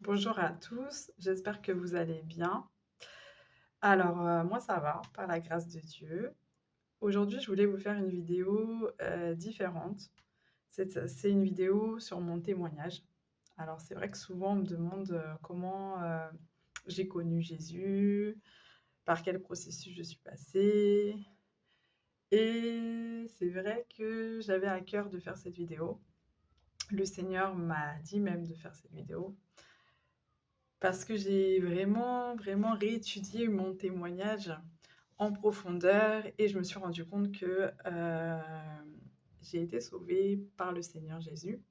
Bonjour à tous, j'espère que vous allez bien. Alors, moi ça va, par la grâce de Dieu. Aujourd'hui, je voulais vous faire une vidéo, différente. C'est une vidéo sur mon témoignage. Alors c'est vrai que souvent on me demande, comment, j'ai connu Jésus, par quel processus je suis passée et c'est vrai que j'avais à cœur de faire cette vidéo. Le Seigneur m'a dit même de faire cette vidéo. Parce que j'ai vraiment, vraiment réétudié mon témoignage en profondeur et je me suis rendu compte que j'ai été sauvée par le Seigneur Jésus.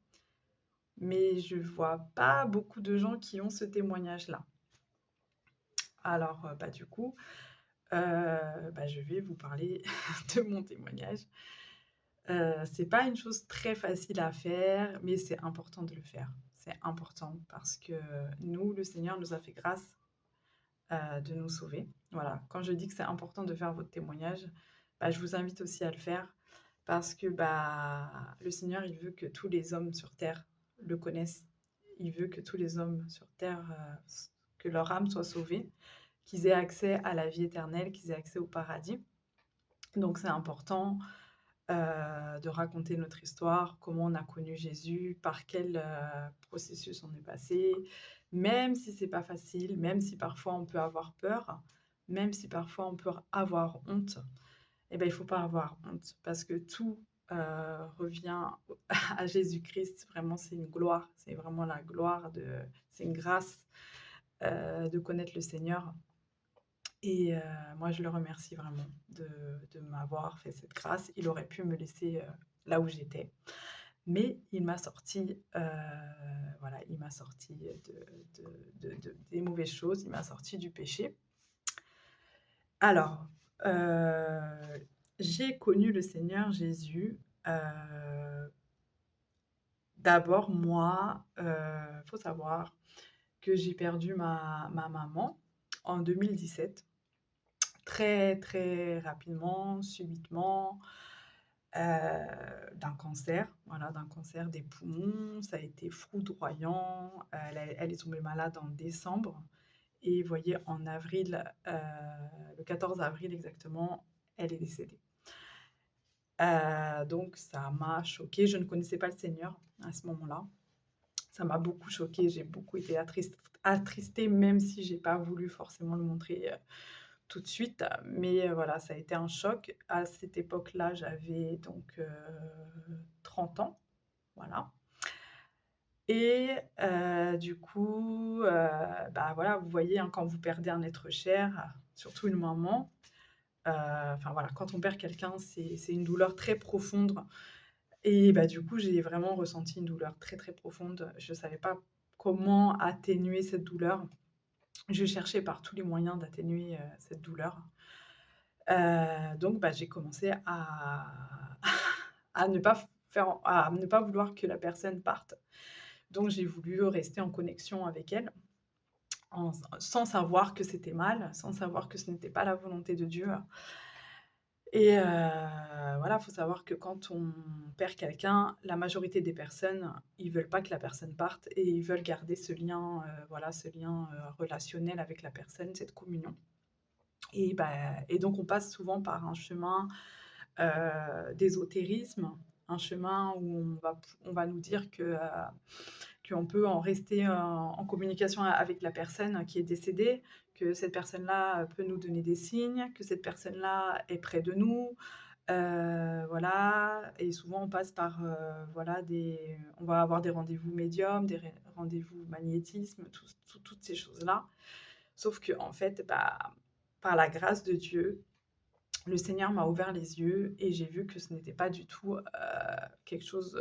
Mais je vois pas beaucoup de gens qui ont ce témoignage-là. Alors, du coup, je vais vous parler de mon témoignage. C'est pas une chose très facile à faire, mais c'est important de le faire. C'est important parce que nous, le Seigneur nous a fait grâce de nous sauver. Voilà, quand je dis que c'est important de faire votre témoignage, je vous invite aussi à le faire parce que le Seigneur, il veut que tous les hommes sur terre le connaissent. Il veut que tous les hommes sur terre, que leur âme soit sauvée, qu'ils aient accès à la vie éternelle, qu'ils aient accès au paradis. Donc c'est important de raconter notre histoire, comment on a connu Jésus, par quel processus on est passé, même si c'est pas facile, même si parfois on peut avoir peur, même si parfois on peut avoir honte, eh ben, il faut pas avoir honte parce que tout revient à Jésus-Christ. Vraiment, c'est une gloire, c'est vraiment la gloire c'est une grâce de connaître le Seigneur. Et moi, je le remercie vraiment de m'avoir fait cette grâce. Il aurait pu me laisser, là où j'étais, mais il m'a sorti, voilà, il m'a sorti des mauvaises choses, il m'a sorti du péché. Alors, j'ai connu le Seigneur Jésus, d'abord moi, faut savoir que j'ai perdu ma maman en 2017. Très, très rapidement, subitement, d'un cancer, voilà, d'un cancer des poumons. Ça a été foudroyant. Elle est tombée malade en décembre et vous voyez, en avril, le 14 avril exactement, elle est décédée. Donc ça m'a choquée. Je ne connaissais pas le Seigneur à ce moment-là. Ça m'a beaucoup choquée, j'ai beaucoup été attristée, même si j'ai pas voulu forcément le montrer, tout de suite, mais voilà, ça a été un choc. À cette époque-là, j'avais donc 30 ans, voilà. Et du coup, voilà, vous voyez, hein, quand vous perdez un être cher, surtout une maman, enfin voilà, quand on perd quelqu'un, c'est une douleur très profonde et du coup, j'ai vraiment ressenti une douleur très, très profonde. Je ne savais pas comment atténuer cette douleur. Je cherchais par tous les moyens d'atténuer, cette douleur. Donc j'ai commencé à à ne pas à ne pas vouloir que la personne parte. Donc j'ai voulu rester en connexion avec elle, sans savoir que c'était mal, sans savoir que ce n'était pas la volonté de Dieu et voilà, il faut savoir que quand on perd quelqu'un, la majorité des personnes, ils veulent pas que la personne parte et ils veulent garder ce lien, voilà, ce lien, relationnel avec la personne, cette communion et donc on passe souvent par un chemin d'ésotérisme, un chemin où on va nous dire que, qu'on peut en rester en communication avec la personne qui est décédée, que cette personne-là peut nous donner des signes, que cette personne-là est près de nous. Voilà, et souvent on passe par voilà, on va avoir des rendez-vous médiums, rendez-vous magnétisme, toutes ces choses-là. Sauf que, en fait, par la grâce de Dieu, le Seigneur m'a ouvert les yeux et j'ai vu que ce n'était pas du tout, quelque chose,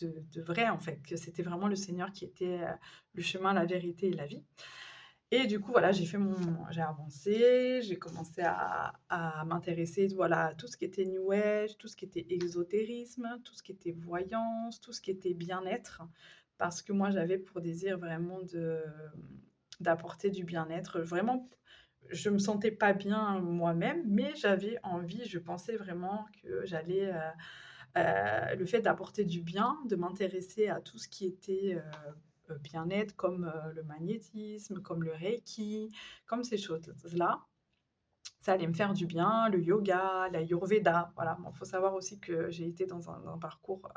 de vrai, en fait, que c'était vraiment le Seigneur qui était, le chemin, la vérité et la vie et du coup, voilà, j'ai avancé, j'ai commencé à m'intéresser, voilà, à tout ce qui était New Age, tout ce qui était exotérisme, tout ce qui était voyance, tout ce qui était bien-être. Parce que moi, j'avais pour désir vraiment d'apporter du bien-être. Vraiment, je me sentais pas bien moi-même, mais j'avais envie, je pensais vraiment que j'allais, le fait d'apporter du bien, de m'intéresser à tout ce qui était, bien-être, comme le magnétisme, comme le Reiki, comme ces choses-là. Ça allait me faire du bien, le yoga, l'ayurveda, voilà. Bon, faut savoir aussi que j'ai été dans un parcours,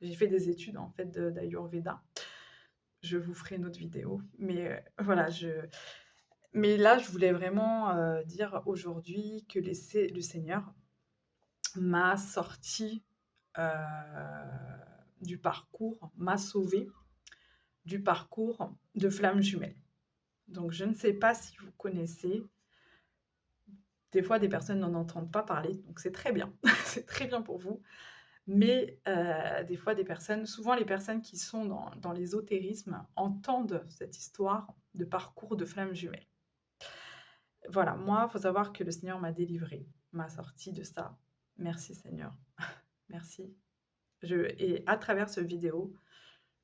j'ai fait des études en fait d'ayurveda. Je vous ferai une autre vidéo, mais voilà, mais là, je voulais vraiment dire aujourd'hui que le Seigneur m'a sorti du parcours, m'a sauvé du parcours de flammes jumelles. Donc, je ne sais pas si vous connaissez. Des fois, des personnes n'en entendent pas parler, donc c'est très bien. C'est très bien pour vous. Mais des fois, souvent les personnes qui sont dans l'ésotérisme entendent cette histoire de parcours de flammes jumelles. Voilà, moi, il faut savoir que le Seigneur m'a délivrée, m'a sorti de ça. Merci Seigneur, merci. Et à travers cette vidéo,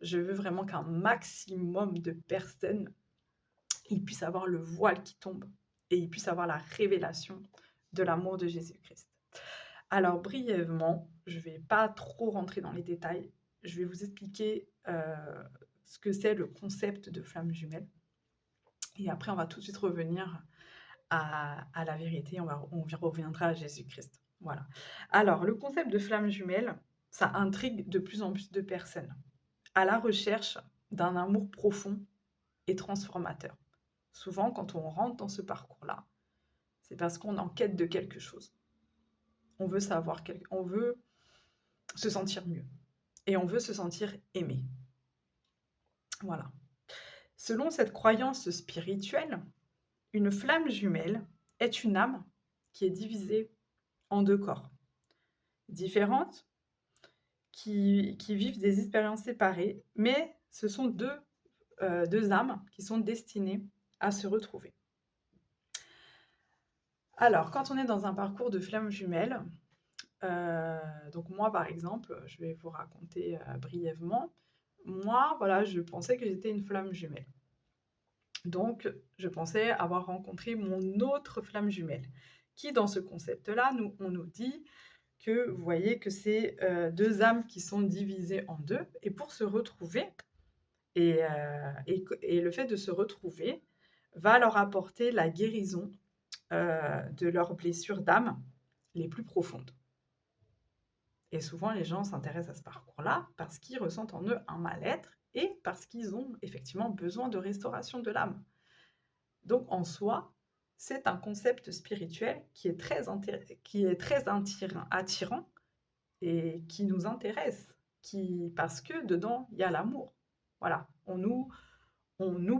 je veux vraiment qu'un maximum de personnes ils puissent avoir le voile qui tombe et ils puissent avoir la révélation de l'amour de Jésus-Christ. Alors brièvement, je ne vais pas trop rentrer dans les détails, je vais vous expliquer ce que c'est le concept de flamme jumelle. Et après, on va tout de suite revenir à la vérité, on reviendra à Jésus-Christ. Voilà. Alors, le concept de flamme jumelle, ça intrigue de plus en plus de personnes à la recherche d'un amour profond et transformateur. Souvent, quand on rentre dans ce parcours-là, c'est parce qu'on est en quête de quelque chose. On veut on veut se sentir mieux et on veut se sentir aimé. Voilà. Selon cette croyance spirituelle, une flamme jumelle est une âme qui est divisée en deux corps, différentes, qui vivent des expériences séparées, mais ce sont deux âmes qui sont destinées à se retrouver. Alors, quand on est dans un parcours de flamme jumelle, donc moi, par exemple, je vais vous raconter brièvement. Moi, voilà, je pensais que j'étais une flamme jumelle. Donc, je pensais avoir rencontré mon autre flamme jumelle, qui, dans ce concept-là, on nous dit que, vous voyez, que c'est deux âmes qui sont divisées en deux, et pour se retrouver, et le fait de se retrouver va leur apporter la guérison de leurs blessures d'âme les plus profondes. Et souvent, les gens s'intéressent à ce parcours-là parce qu'ils ressentent en eux un mal-être et parce qu'ils ont effectivement besoin de restauration de l'âme. Donc, en soi, c'est un concept spirituel qui est très attirant et qui nous intéresse, parce que dedans, il y a l'amour. Voilà, on nous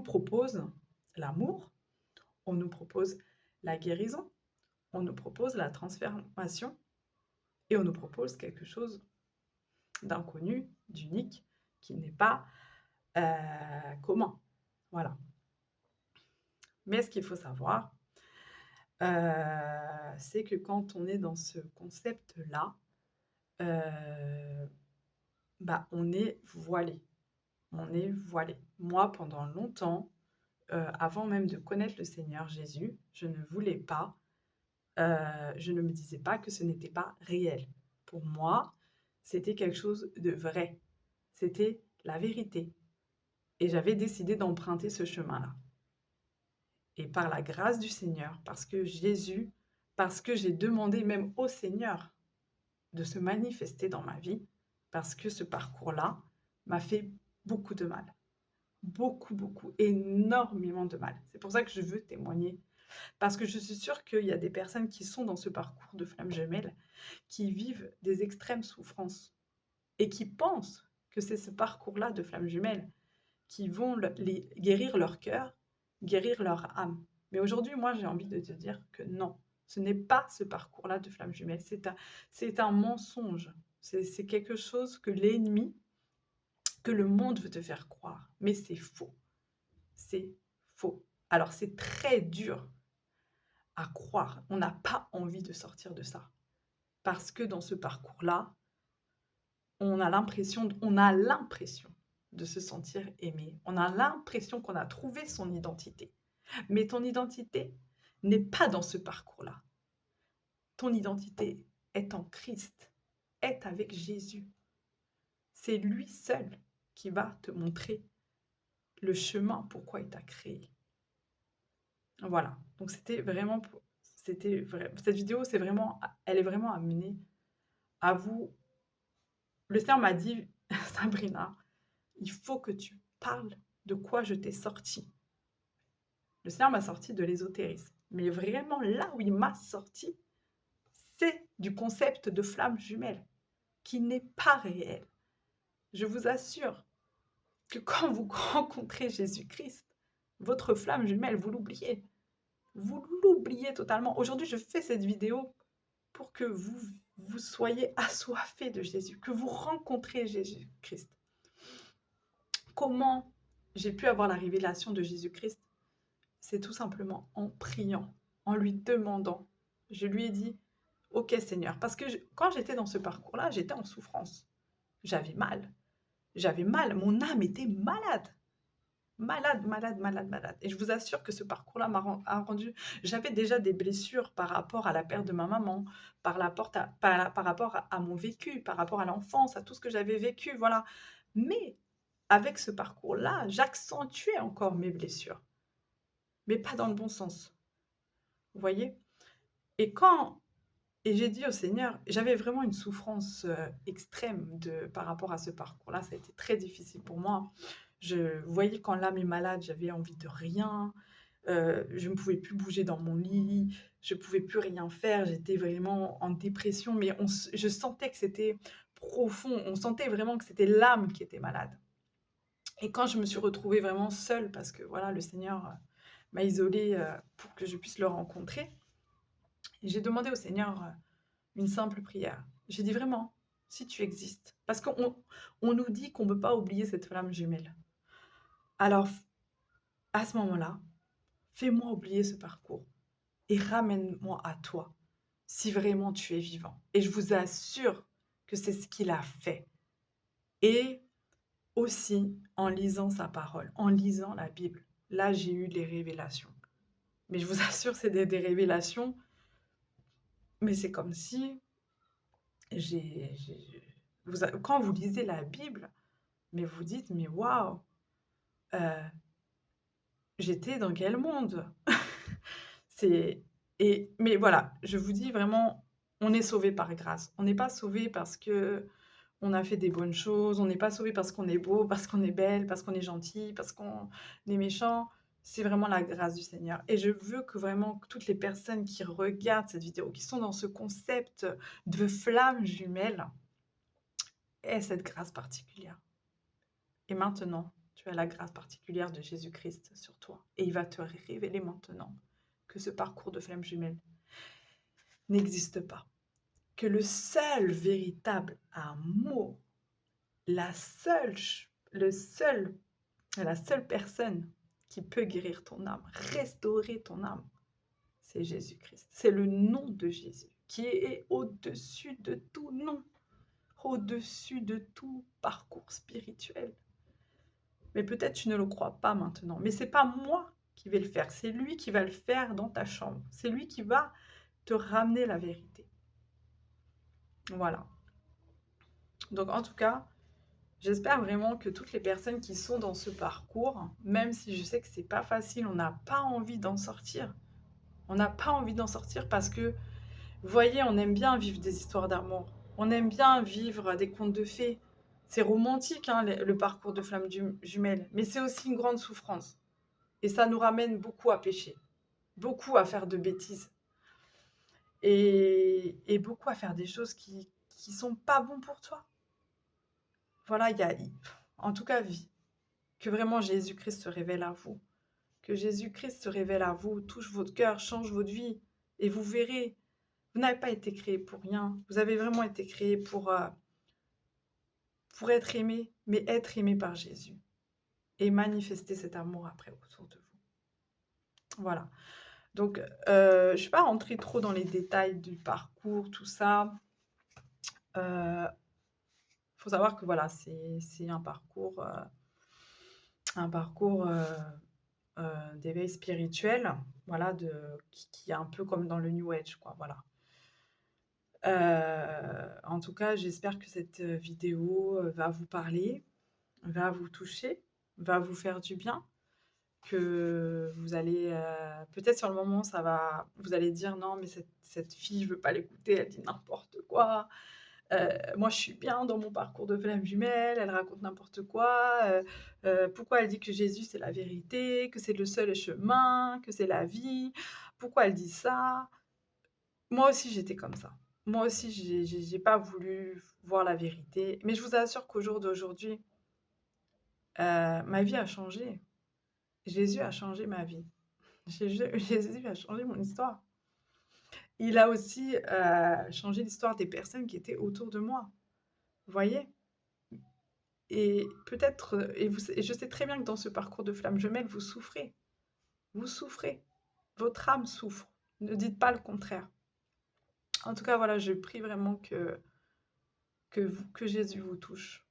propose l'amour, on nous propose la guérison, on nous propose la transformation et on nous propose quelque chose d'inconnu, d'unique, qui n'est pas commun. Voilà. Mais ce qu'il faut savoir, c'est que quand on est dans ce concept-là, on est voilé. On est voilé. Moi, pendant longtemps, avant même de connaître le Seigneur Jésus, je ne voulais pas, je ne me disais pas que ce n'était pas réel. Pour moi, c'était quelque chose de vrai. C'était la vérité. Et j'avais décidé d'emprunter ce chemin-là. Et par la grâce du Seigneur, parce que j'ai demandé même au Seigneur de se manifester dans ma vie, parce que ce parcours-là m'a fait beaucoup de mal. Beaucoup, beaucoup, énormément de mal. C'est pour ça que je veux témoigner. Parce que je suis sûre qu'il y a des personnes qui sont dans ce parcours de flamme jumelle, qui vivent des extrêmes souffrances et qui pensent que c'est ce parcours-là de flamme jumelle qui vont guérir leur cœur, guérir leur âme. Mais aujourd'hui, moi, j'ai envie de te dire que non, ce n'est pas ce parcours-là de flamme jumelle. C'est un mensonge. C'est quelque chose que l'ennemi, que le monde veut te faire croire. Mais c'est faux. C'est faux. Alors, c'est très dur à croire. On n'a pas envie de sortir de ça. Parce que dans ce parcours-là, on a l'impression de se sentir aimé. On a l'impression qu'on a trouvé son identité. Mais ton identité n'est pas dans ce parcours-là. Ton identité est en Christ, est avec Jésus. C'est lui seul qui va te montrer le chemin pourquoi il t'a créé. Voilà, donc c'était vraiment, cette vidéo, elle est vraiment amenée à vous. Le Seigneur m'a dit, Sabrina, il faut que tu parles de quoi je t'ai sorti. Le Seigneur m'a sorti de l'ésotérisme, mais vraiment là où il m'a sorti, c'est du concept de flamme jumelle, qui n'est pas réel. Je vous assure que quand vous rencontrez Jésus-Christ, votre flamme jumelle, vous l'oubliez. Vous l'oubliez totalement. Aujourd'hui, je fais cette vidéo pour que vous soyez assoiffés de Jésus, que vous rencontrez Jésus-Christ. Comment j'ai pu avoir la révélation de Jésus-Christ? C'est tout simplement en priant, en lui demandant. Je lui ai dit, OK Seigneur, parce que quand j'étais dans ce parcours-là, j'étais en souffrance. J'avais mal. J'avais mal. Mon âme était malade. Malade, malade, malade, malade. Et je vous assure que ce parcours-là a rendu... J'avais déjà des blessures par rapport à la perte de ma maman, par rapport à mon vécu, par rapport à l'enfance, à tout ce que j'avais vécu, voilà. Mais avec ce parcours-là, j'accentuais encore mes blessures, mais pas dans le bon sens. Vous voyez? Et j'ai dit au Seigneur, j'avais vraiment une souffrance extrême par rapport à ce parcours-là. Ça a été très difficile pour moi. Vous voyez, quand l'âme est malade, j'avais envie de rien. Je ne pouvais plus bouger dans mon lit. Je ne pouvais plus rien faire. J'étais vraiment en dépression. Mais je sentais que c'était profond. On sentait vraiment que c'était l'âme qui était malade. Et quand je me suis retrouvée vraiment seule, parce que voilà, le Seigneur m'a isolée pour que je puisse le rencontrer, j'ai demandé au Seigneur une simple prière. J'ai dit vraiment, si tu existes, parce qu'on nous dit qu'on ne peut pas oublier cette flamme jumelle. Alors, à ce moment-là, fais-moi oublier ce parcours et ramène-moi à toi, si vraiment tu es vivant. Et je vous assure que c'est ce qu'il a fait. Et aussi, en lisant sa parole, en lisant la Bible, là, j'ai eu les révélations. Mais je vous assure, c'est des révélations, mais c'est comme si quand vous lisez la Bible, mais vous dites, mais waouh, euh, j'étais dans quel monde? C'est mais voilà, je vous dis vraiment, on est sauvé par grâce. On n'est pas sauvé parce que on a fait des bonnes choses, on n'est pas sauvé parce qu'on est beau, parce qu'on est belle, parce qu'on est gentil, parce qu'on est méchant. C'est vraiment la grâce du Seigneur. Et je veux que vraiment que toutes les personnes qui regardent cette vidéo, qui sont dans ce concept de flamme jumelle, aient cette grâce particulière. Et maintenant, tu as la grâce particulière de Jésus-Christ sur toi. Et il va te révéler maintenant que ce parcours de flamme jumelle n'existe pas. Que le seul véritable amour, la seule personne qui peut guérir ton âme, restaurer ton âme, c'est Jésus-Christ. C'est le nom de Jésus qui est au-dessus de tout nom, au-dessus de tout parcours spirituel. Mais peut-être tu ne le crois pas maintenant. Mais c'est pas moi qui vais le faire, c'est lui qui va le faire dans ta chambre. C'est lui qui va te ramener la vérité. Voilà. Donc en tout cas, j'espère vraiment que toutes les personnes qui sont dans ce parcours, même si je sais que c'est pas facile, on n'a pas envie d'en sortir. On n'a pas envie d'en sortir parce que, vous voyez, on aime bien vivre des histoires d'amour. On aime bien vivre des contes de fées. C'est romantique, hein, le parcours de flamme jumelle, mais c'est aussi une grande souffrance. Et ça nous ramène beaucoup à pécher, beaucoup à faire de bêtises et beaucoup à faire des choses qui sont pas bons pour toi. Voilà, en tout cas, que vraiment Jésus-Christ se révèle à vous. Que Jésus-Christ se révèle à vous, touche votre cœur, change votre vie. Et vous verrez, vous n'avez pas été créé pour rien. Vous avez vraiment été créé pour être aimé, mais être aimé par Jésus. Et manifester cet amour après autour de vous. Voilà. Donc, je ne suis pas rentrée trop dans les détails du parcours, tout ça. Faut savoir que voilà, c'est un parcours d'éveil spirituel, voilà, qui est un peu comme dans le New Age, quoi, voilà. En tout cas, j'espère que cette vidéo va vous parler, va vous toucher, va vous faire du bien, que vous allez, peut-être sur le moment, vous allez dire: «Non, mais cette fille, je veux pas l'écouter, elle dit n'importe quoi. Moi, je suis bien dans mon parcours de flamme jumelle, elle raconte n'importe quoi. Pourquoi elle dit que Jésus, c'est la vérité, que c'est le seul chemin, que c'est la vie? Pourquoi elle dit ça?» Moi aussi, j'étais comme ça. Moi aussi, j'ai pas voulu voir la vérité, mais je vous assure qu'au jour d'aujourd'hui, ma vie a changé. Jésus a changé ma vie. Jésus a changé mon histoire. Il a aussi, changé l'histoire des personnes qui étaient autour de moi. Vous voyez? Et peut-être, et je sais très bien que dans ce parcours de flamme jumelle, vous souffrez. Vous souffrez. Votre âme souffre. Ne dites pas le contraire. En tout cas, voilà, je prie vraiment que Jésus vous touche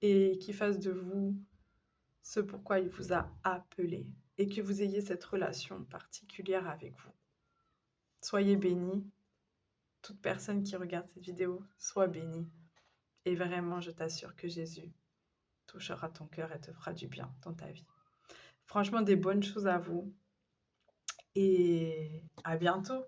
et qu'il fasse de vous ce pourquoi il vous a appelé et que vous ayez cette relation particulière avec vous. Soyez bénis. Toute personne qui regarde cette vidéo, soit bénie. Et vraiment, je t'assure que Jésus touchera ton cœur et te fera du bien dans ta vie. Franchement, des bonnes choses à vous et à bientôt.